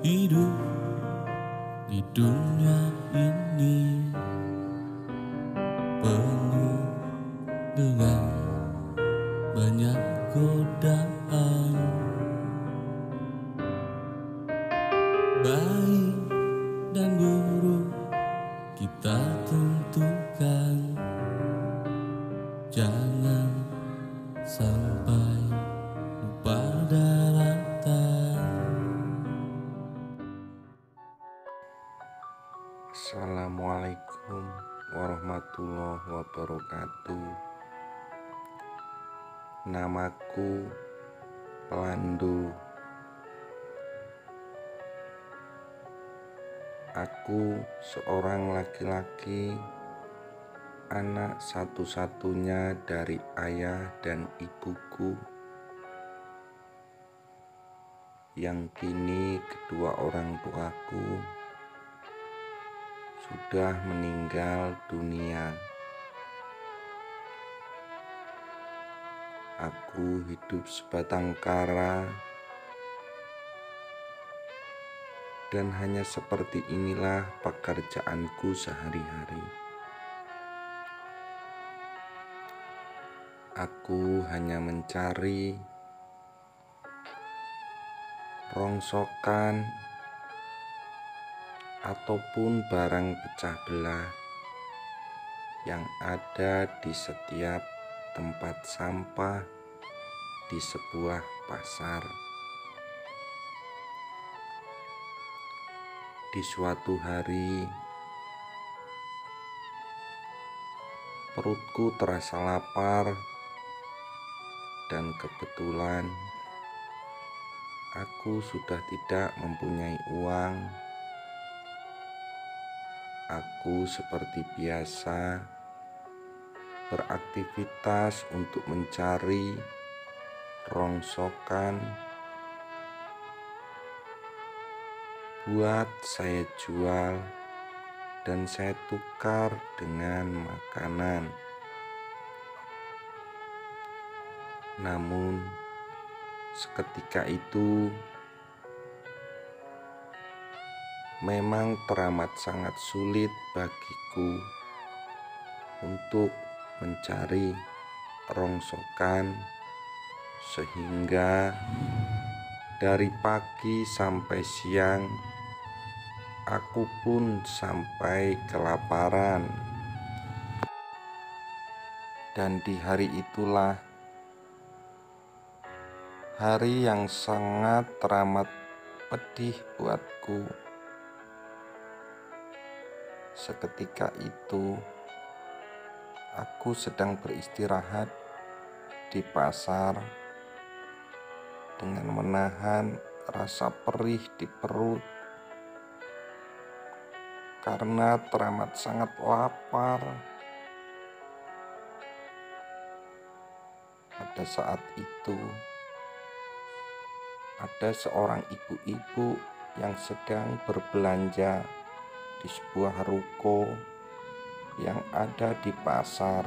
Hidup di dunia ini penuh dengan banyak godaan, baik dan buruk kita tentukan. Jangan sampai lupa daratan. Assalamualaikum warahmatullahi wabarakatuh. Namaku Pelandu. Aku seorang laki-laki, anak satu-satunya dari ayah dan ibuku, yang kini kedua orang tuaku sudah meninggal dunia. Aku hidup sebatang kara, dan hanya seperti inilah pekerjaanku sehari-hari. Aku hanya mencari rongsokan ataupun barang pecah belah yang ada di setiap tempat sampah di sebuah pasar. Di suatu hari, perutku terasa lapar, dan kebetulan aku sudah tidak mempunyai uang. Aku seperti biasa beraktivitas untuk mencari rongsokan buat saya jual dan saya tukar dengan makanan. Namun seketika itu memang teramat sangat sulit bagiku untuk mencari rongsokan, sehingga dari pagi sampai siang aku pun sampai kelaparan. Dan di hari itulah hari yang sangat teramat pedih buatku. Seketika itu aku sedang beristirahat di pasar dengan menahan rasa perih di perut karena teramat sangat lapar. Pada saat itu ada seorang ibu-ibu yang sedang berbelanja di sebuah ruko yang ada di pasar.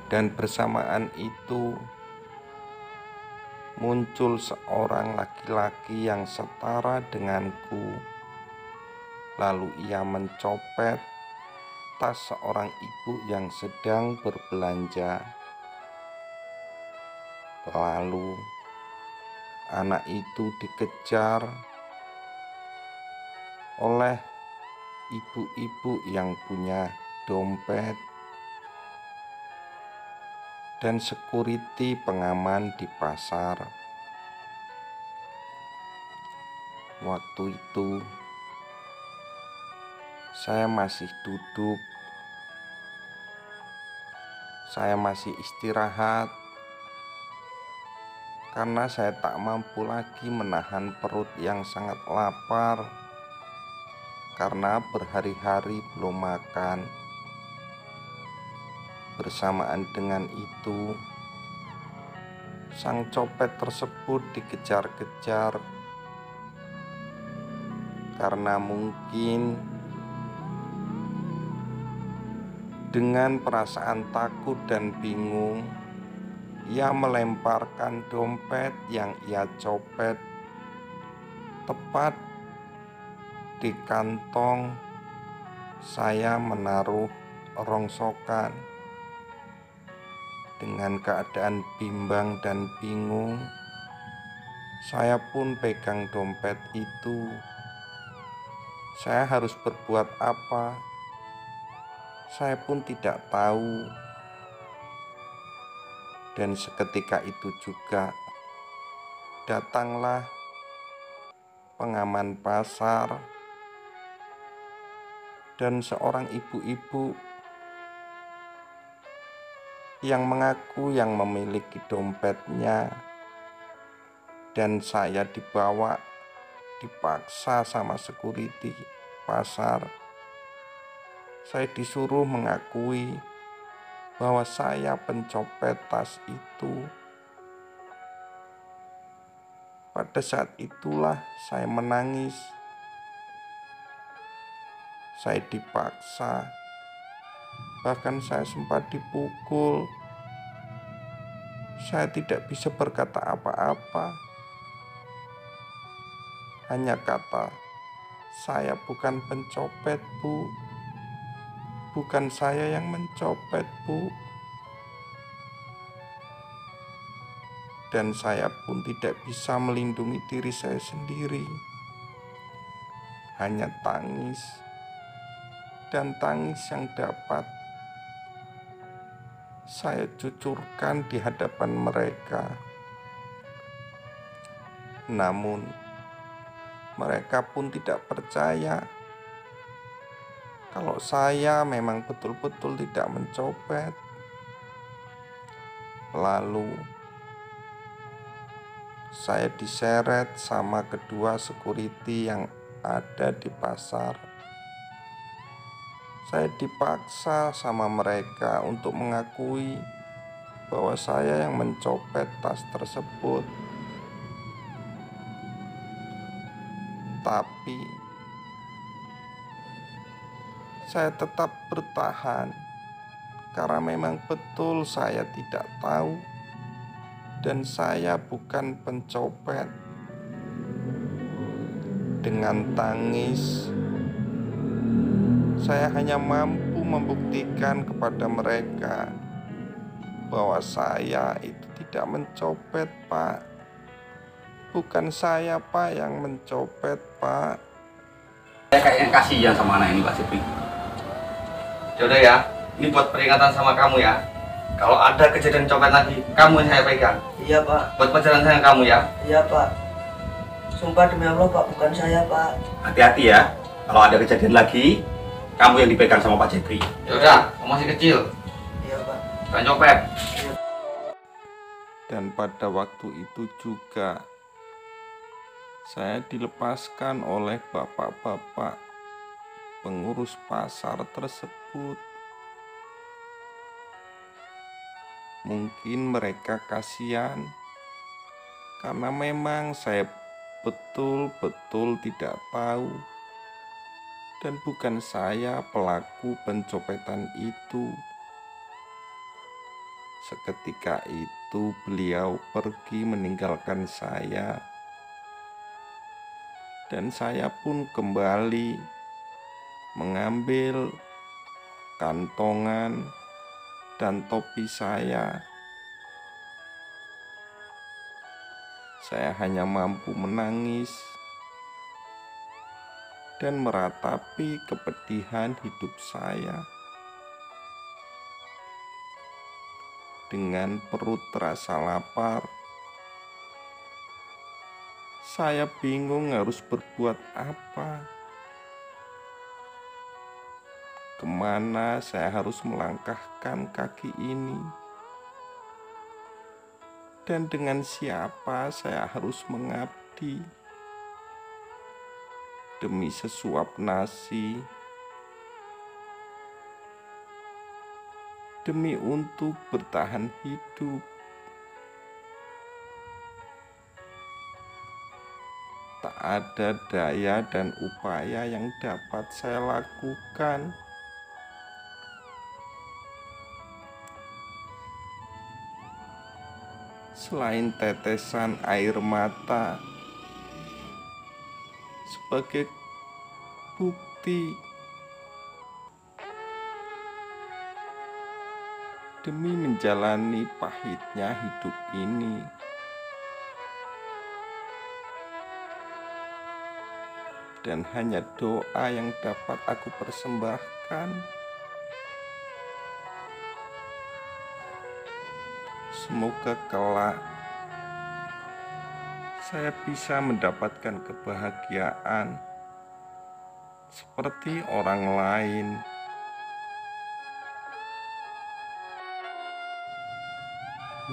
Dan bersamaan itu muncul seorang laki-laki yang setara denganku. Lalu ia mencopet tas seorang ibu yang sedang berbelanja. Lalu anak itu dikejar oleh ibu-ibu yang punya dompet dan security pengaman di pasar. Waktu itu saya masih duduk, saya masih istirahat karena saya tak mampu lagi menahan perut yang sangat lapar karena berhari-hari belum makan. Bersamaan dengan itu, sang copet tersebut dikejar-kejar karena mungkin dengan perasaan takut dan bingung Ia melemparkan dompet yang ia copet tepat di kantong saya menaruh rongsokan. Dengan keadaan bimbang dan bingung, saya pun pegang dompet itu. Saya harus berbuat apa? Saya pun tidak tahu. Dan seketika itu juga datanglah pengaman pasar dan seorang ibu-ibu yang mengaku yang memiliki dompetnya, dan saya dipaksa sama security pasar. Saya disuruh mengakui bahwa saya pencopet tas itu. Pada saat itulah saya menangis. Saya dipaksa, bahkan saya sempat dipukul. Saya tidak bisa berkata apa-apa. Hanya kata, "Saya bukan pencopet, Bu. Bukan saya yang mencopet, Bu." Dan saya pun tidak bisa melindungi diri saya sendiri. Hanya tangis, dan tangis yang dapat saya cucurkan di hadapan mereka. Namun, mereka pun tidak percaya kalau saya memang betul-betul tidak mencopet. Lalu, saya diseret sama kedua security yang ada di pasar. Saya dipaksa sama mereka untuk mengakui bahwa saya yang mencopet tas tersebut. Tapi saya tetap bertahan karena memang betul saya tidak tahu dan saya bukan pencopet. Dengan tangis, saya hanya mampu membuktikan kepada mereka bahwa saya itu tidak mencopet, Pak. Bukan saya, Pak, yang mencopet, Pak. Saya kayaknya kasihan sama anak ini, Pak Sipri. Yaudah ya, ini buat peringatan sama kamu ya. Kalau ada kejadian copet lagi, kamu yang saya pegang. Iya, Pak. Buat pelajaran saya kamu ya. Iya, Pak. Sumpah demi Allah, Pak, bukan saya, Pak. Hati-hati ya. Kalau ada kejadian lagi, kamu yang dipegang sama Pak Jepri. Yaudah, kamu masih kecil. Iya, Pak. Bukan copet. Dan pada waktu itu juga saya dilepaskan oleh bapak-bapak pengurus pasar tersebut. Mungkin mereka kasihan karena memang saya betul-betul tidak tahu dan bukan saya pelaku pencopetan itu. Seketika itu beliau pergi meninggalkan saya, dan saya pun kembali mengambil kantongan dan topi saya. Saya hanya mampu menangis dan meratapi kepedihan hidup saya. Dengan perut terasa lapar, saya bingung harus berbuat apa. Kemana saya harus melangkahkan kaki ini? Dan dengan siapa saya harus mengabdi demi sesuap nasi, demi untuk bertahan hidup. Tak ada daya dan upaya yang dapat saya lakukan. selain tetesan air mata sebagai bukti demi menjalani pahitnya hidup ini. Dan hanya doa yang dapat aku persembahkan. Semoga kelak saya bisa mendapatkan kebahagiaan seperti orang lain.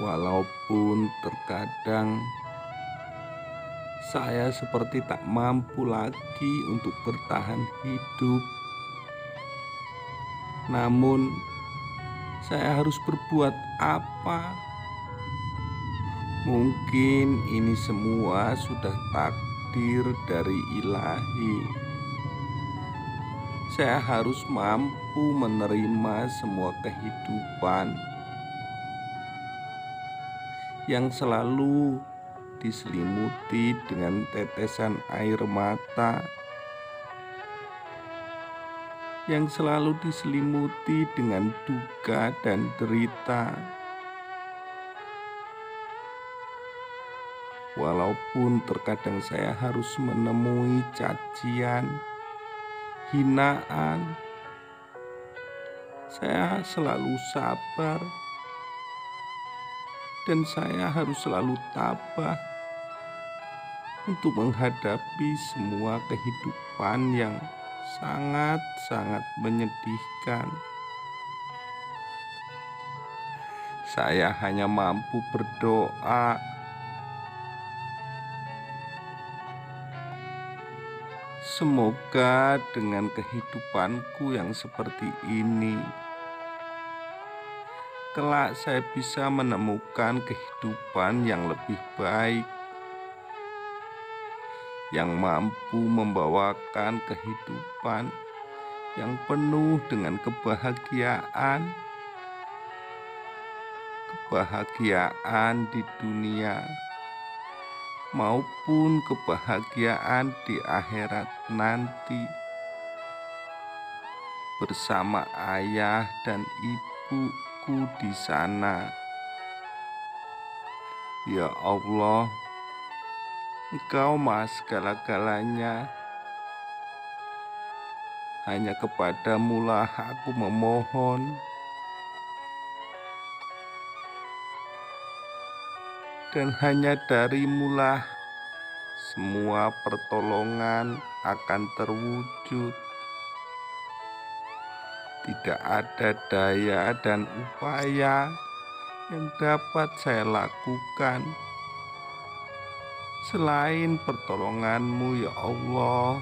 Walaupun terkadang saya seperti tak mampu lagi untuk bertahan hidup, namun saya harus berbuat apa? Mungkin ini semua sudah takdir dari Ilahi. Saya harus mampu menerima semua kehidupan yang selalu diselimuti dengan tetesan air mata, yang selalu diselimuti dengan duka dan derita. Walaupun terkadang saya harus menemui cacian, hinaan, saya selalu sabar dan saya harus selalu tabah untuk menghadapi semua kehidupan yang sangat-sangat menyedihkan. Saya hanya mampu berdoa semoga dengan kehidupanku yang seperti ini, kelak saya bisa menemukan kehidupan yang lebih baik, yang mampu membawakan kehidupan yang penuh dengan kebahagiaan di dunia maupun kebahagiaan di akhirat nanti bersama ayah dan ibuku di sana. Ya Allah, Engkau Maha segala-galanya. Hanya kepadamu-lah aku memohon. Dan hanya darimu-lah semua pertolongan akan terwujud. Tidak ada daya dan upaya yang dapat saya lakukan selain pertolonganmu ya Allah.